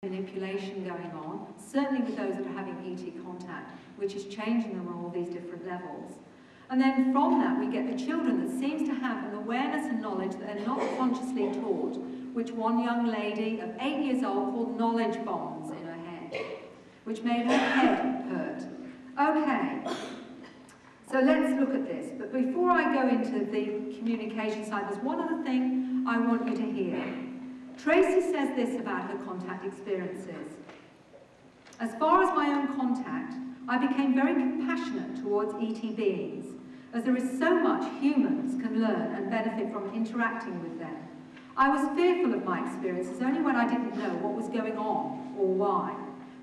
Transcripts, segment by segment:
manipulation going on, certainly with those that are having ET contact, which is changing them on all these different levels. And then from that we get the children that seems to have an awareness and knowledge that they're not consciously taught, which one young lady of 8 years old called knowledge bombs in her head, which made her head hurt. Okay, so let's look at this. But before I go into the communication side, there's one other thing I want you to hear. Tracy says this about her contact experiences. As far as my own contact, I became very compassionate towards ET beings, as there is so much humans can learn and benefit from interacting with them. I was fearful of my experiences only when I didn't know what was going on or why.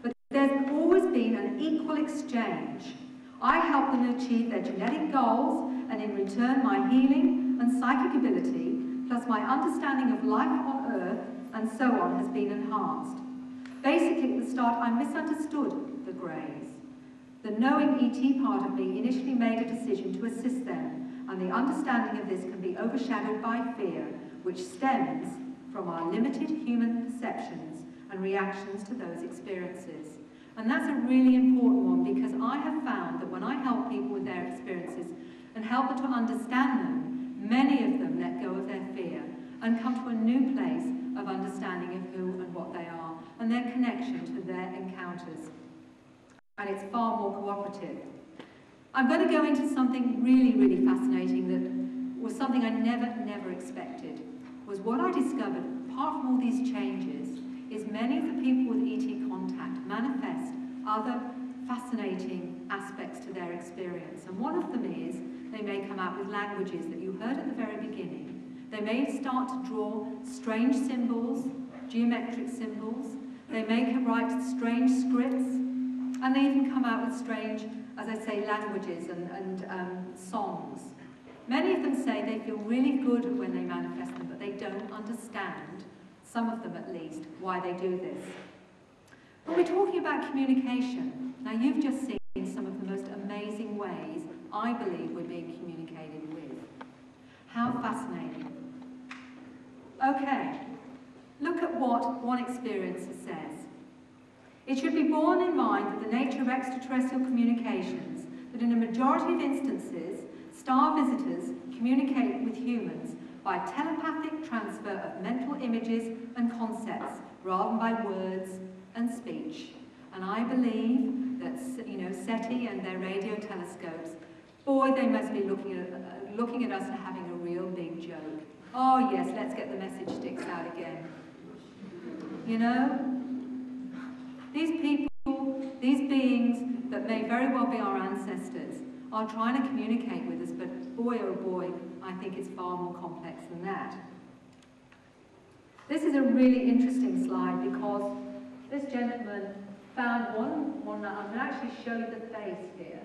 But there's always been an equal exchange. I help them achieve their genetic goals, and in return my healing and psychic ability, plus my understanding of life on Earth and so on, has been enhanced. Basically, at the start, I misunderstood the Greys. The knowing ET part of me initially made a decision to assist them, and the understanding of this can be overshadowed by fear, which stems from our limited human perceptions and reactions to those experiences. And that's a really important one, because I have found that when I help people with their experiences and help them to understand them, many of them let go of their fear and come to a new place of understanding of who and what they are and their connection to their encounters. And it's far more cooperative. I'm going to go into something really, really fascinating that was something I never expected. Was what I discovered, apart from all these changes, is many of the people with ET contact manifest other fascinating aspects to their experience. And one of them is they may come out with languages that you heard at the very beginning. They may start to draw strange symbols, geometric symbols. They may write strange scripts. And they even come out with strange, as I say, languages and songs. Many of them say they feel really good when they manifest them, but they don't understand, some of them at least, why they do this. But we're talking about communication. Now, you've just seen some of the most amazing ways I believe we're being communicated with. How fascinating. Okay, look at what one experiencer says. It should be borne in mind that the nature of extraterrestrial communications, that in a majority of instances, star visitors communicate with humans by telepathic transfer of mental images and concepts, rather than by words and speech. And I believe that, SETI and their radio telescopes, boy, they must be looking at us and having a real big joke. Oh yes, let's get the message sticks out again. You know? These people, these beings that may very well be our ancestors, are trying to communicate with us, but boy, oh boy, I think it's far more complex than that. This is a really interesting slide because this gentleman found one I'm going to actually show you the face here.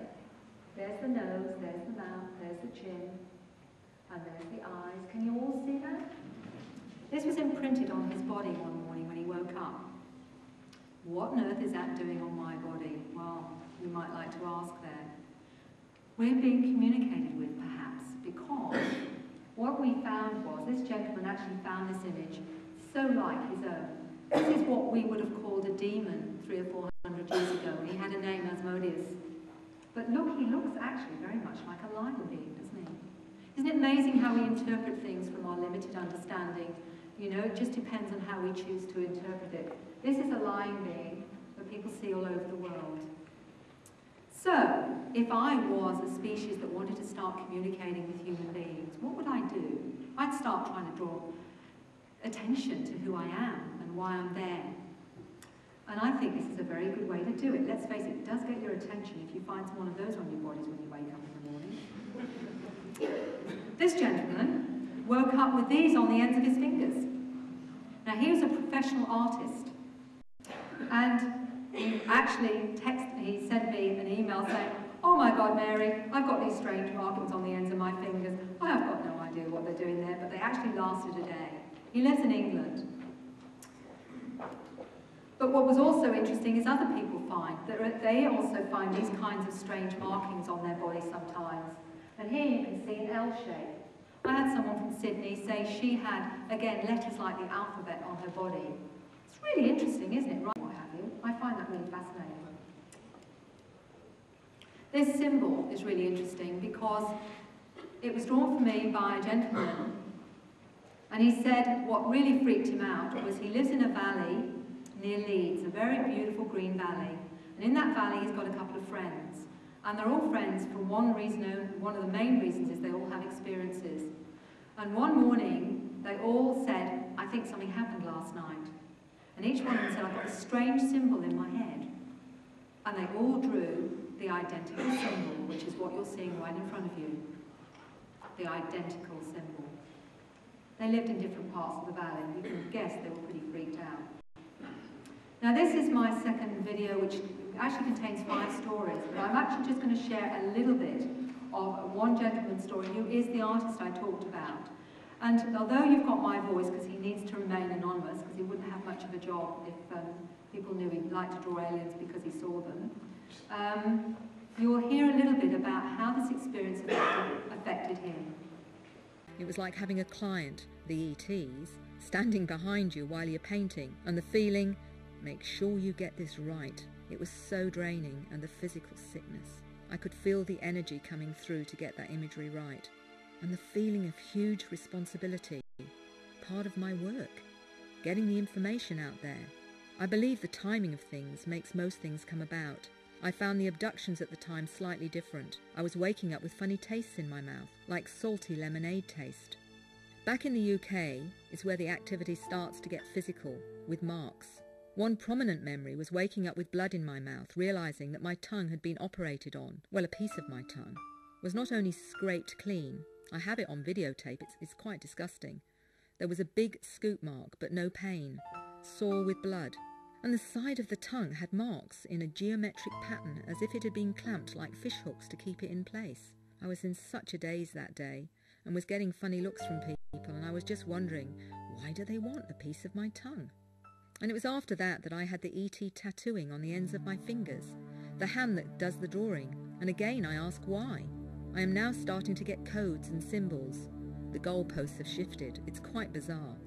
There's the nose, there's the mouth, there's the chin, and there's the eyes. Can you all see that? This was imprinted on his body one morning when he woke up. What on earth is that doing on my body? Well, you might like to ask there. We're being communicated with, perhaps, because what we found was, this gentleman actually found this image so like his own. This is what we would have called a demon 300 or 400 years ago. He had a name, Asmodeus. But look, he looks actually very much like a lion being, doesn't he? Isn't it amazing how we interpret things from our limited understanding? You know, it just depends on how we choose to interpret it. This is a lion being that people see all over the world. So, if I was a species that wanted to start communicating with human beings, what would I do? I'd start trying to draw attention to who I am and why I'm there. And I think this is a very good way to do it. Let's face it, it does get your attention if you find one of those on your bodies when you wake up in the morning. This gentleman woke up with these on the ends of his fingers. Now, he was a professional artist. And he actually he sent me an email saying, "Oh my God, Mary, I've got these strange markings on the ends of my fingers. I have got no idea what they're doing there, but they actually lasted a day." He lives in England. But what was also interesting is other people find that they also find these kinds of strange markings on their body sometimes. And here you can see an L shape. I had someone from Sydney say she had, again, letters like the alphabet on her body. It's really interesting, isn't it? Right? This symbol is really interesting because it was drawn for me by a gentleman, and he said what really freaked him out was he lives in a valley near Leeds, a very beautiful green valley, and in that valley he's got a couple of friends, and they're all friends for one reason. One of the main reasons is they all have experiences. And one morning they all said, I think something happened last night, and each one of them said, I've got a strange symbol in my head, and they all drew the identical symbol, which is what you're seeing right in front of you. The identical symbol. They lived in different parts of the valley. You can guess they were pretty freaked out. Now this is my second video, which actually contains 5 stories, but I'm actually just going to share a little bit of one gentleman's story who is the artist I talked about. And although you've got my voice, because he needs to remain anonymous, because he wouldn't have much of a job if people knew he'd like to draw aliens because he saw them, you will hear a little bit about how this experience affected him. It was like having a client, the ETs, standing behind you while you're painting, and the feeling, make sure you get this right. It was so draining, and the physical sickness. I could feel the energy coming through to get that imagery right, and the feeling of huge responsibility, part of my work, getting the information out there. I believe the timing of things makes most things come about. I found the abductions at the time slightly different. I was waking up with funny tastes in my mouth, like salty lemonade taste. Back in the UK is where the activity starts to get physical, with marks. One prominent memory was waking up with blood in my mouth, realising that my tongue had been operated on. Well, a piece of my tongue was not only scraped clean, I have it on videotape, it's quite disgusting. There was a big scoop mark, but no pain, sore with blood. And the side of the tongue had marks in a geometric pattern as if it had been clamped like fish hooks to keep it in place. I was in such a daze that day and was getting funny looks from people, and I was just wondering, why do they want a piece of my tongue? And it was after that that I had the ET tattooing on the ends of my fingers, the hand that does the drawing, and again I ask why. I am now starting to get codes and symbols. The goalposts have shifted. It's quite bizarre.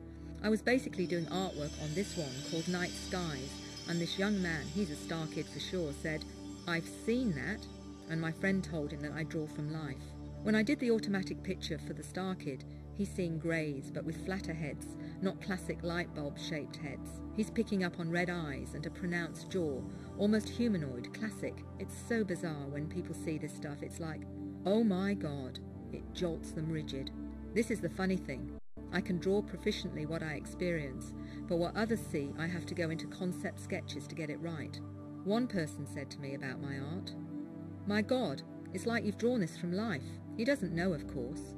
I was basically doing artwork on this one called Night Skies, and this young man, he's a star kid for sure, said, I've seen that, and my friend told him that I draw from life. When I did the automatic picture for the star kid, he's seeing greys, but with flatter heads, not classic light bulb shaped heads. He's picking up on red eyes and a pronounced jaw, almost humanoid, classic. It's so bizarre when people see this stuff, it's like, oh my God, it jolts them rigid. This is the funny thing. I can draw proficiently what I experience, but what others see I have to go into concept sketches to get it right. One person said to me about my art, my God, it's like you've drawn this from life. He doesn't know, of course.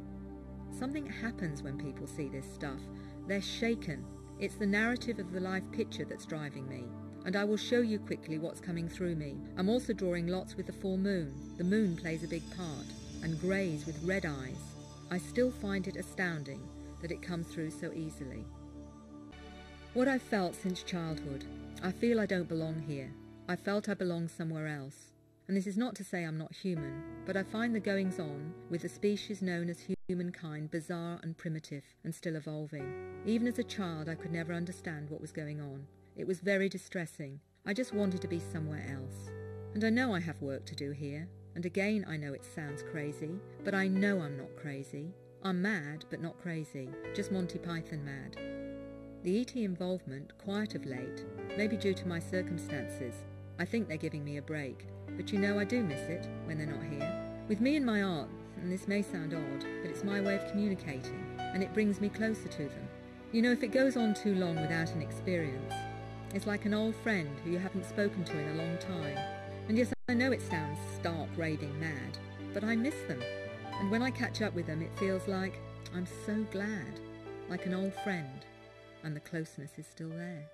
Something happens when people see this stuff. They're shaken. It's the narrative of the life picture that's driving me, and I will show you quickly what's coming through me. I'm also drawing lots with the full moon. The moon plays a big part, and greys with red eyes. I still find it astounding that it comes through so easily. What I've felt since childhood, I feel I don't belong here. I felt I belong somewhere else. And this is not to say I'm not human, but I find the goings-on with the species known as humankind bizarre and primitive and still evolving. Even as a child, I could never understand what was going on. It was very distressing. I just wanted to be somewhere else. And I know I have work to do here. And again, I know it sounds crazy, but I know I'm not crazy. I'm mad, but not crazy, just Monty Python mad. The ET involvement, quiet of late, maybe due to my circumstances. I think they're giving me a break, but you know I do miss it when they're not here. With me and my art, and this may sound odd, but it's my way of communicating, and it brings me closer to them. You know, if it goes on too long without an experience, it's like an old friend who you haven't spoken to in a long time. And yes, I know it sounds stark raving mad, but I miss them. And when I catch up with them, it feels like I'm so glad, like an old friend, and the closeness is still there.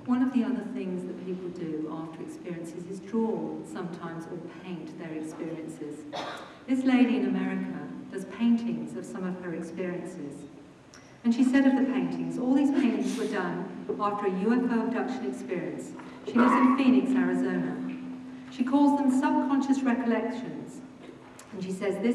One of the other things that people do after experiences is draw sometimes or paint their experiences. This lady in America does paintings of some of her experiences. And she said of the paintings, all these paintings were done after a UFO abduction experience. She lives in Phoenix, Arizona. She calls them subconscious recollections. And she says this